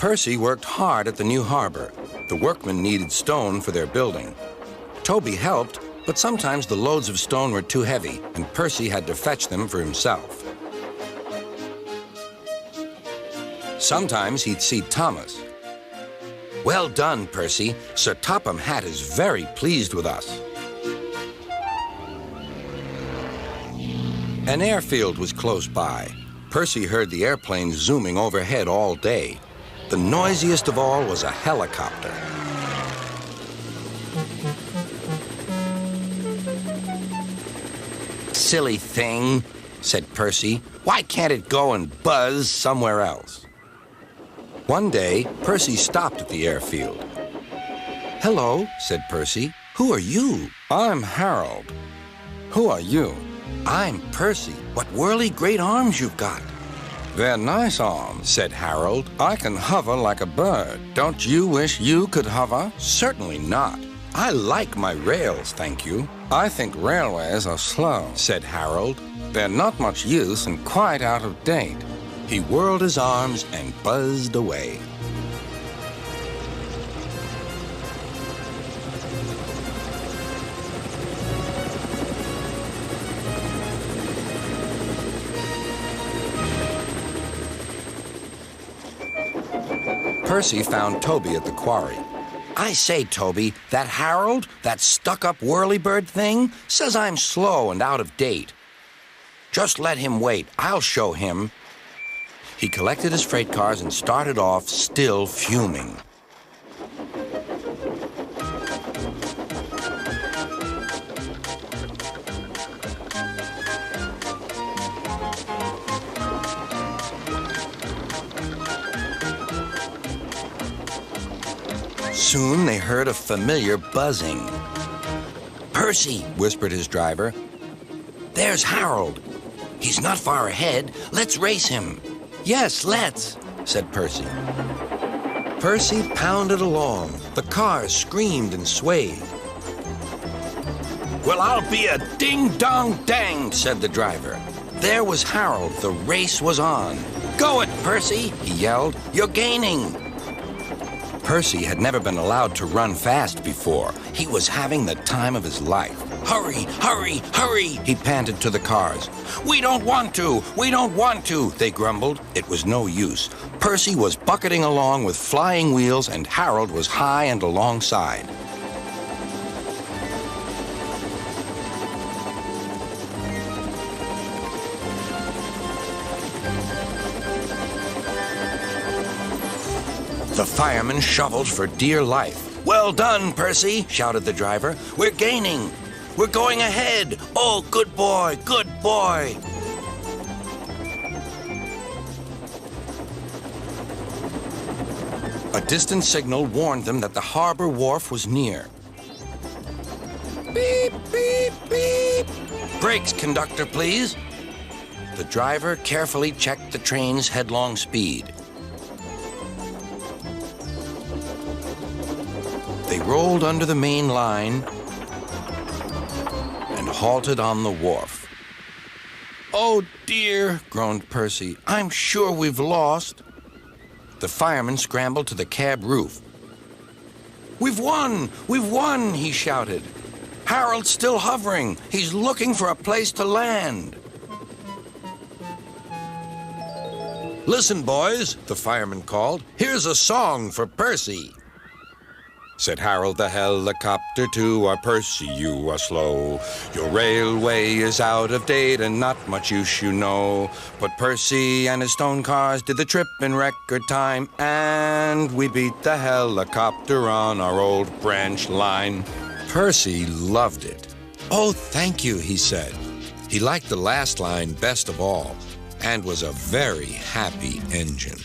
Percy worked hard at the new harbor. The workmen needed stone for their building. Toby helped, but sometimes the loads of stone were too heavy, and Percy had to fetch them for himself. Sometimes he'd see Thomas. "Well done, Percy. Sir Topham Hatt is very pleased with us." An airfield was close by. Percy heard the airplanes zooming overhead all day. The noisiest of all was a helicopter. "Silly thing," said Percy. "Why can't it go and buzz somewhere else?" One day, Percy stopped at the airfield. "Hello," said Percy. "Who are you?" "I'm Harold." "Who are you?" "I'm Percy. What whirly great arms you've got." "They're nice arms," said Harold. "I can hover like a bird. Don't you wish you could hover?" "Certainly not. I like my rails, thank you." "I think railways are slow," said Harold. "They're not much use and quite out of date." He whirled his arms and buzzed away. Percy found Toby at the quarry. "I say, Toby, that Harold, that stuck-up whirlybird thing, says I'm slow and out of date. Just let him wait. I'll show him." He collected his freight cars and started off, still fuming. Soon they heard a familiar buzzing. "Percy," whispered his driver. "There's Harold. He's not far ahead. Let's race him." "Yes, let's," said Percy. Percy pounded along. The cars screamed and swayed. "Well, I'll be a ding-dong-dang," said the driver. There was Harold. The race was on. "Go it, Percy," he yelled. "You're gaining." Percy had never been allowed to run fast before. He was having the time of his life. "Hurry, hurry, hurry," he panted to the cars. "We don't want to, we don't want to," they grumbled. It was no use. Percy was bucketing along with flying wheels, and Harold was high and alongside. The firemen shoveled for dear life. "Well done, Percy," shouted the driver. "We're gaining. We're going ahead. Oh, good boy, good boy." A distant signal warned them that the harbor wharf was near. "Beep, beep, beep. Brakes, conductor, please." The driver carefully checked the train's headlong speed. They rolled under the main line and halted on the wharf. "Oh, dear," groaned Percy. "I'm sure we've lost." The fireman scrambled to the cab roof. "We've won! We've won!" he shouted. "Harold's still hovering. He's looking for a place to land." "Listen, boys," the fireman called. "Here's a song for Percy." Said Harold the helicopter to our Percy, "You are slow. Your railway is out of date and not much use, you know. But Percy and his stone cars did the trip in record time, and we beat the helicopter on our old branch line." Percy loved it. "Oh, thank you," he said. He liked the last line best of all and was a very happy engine.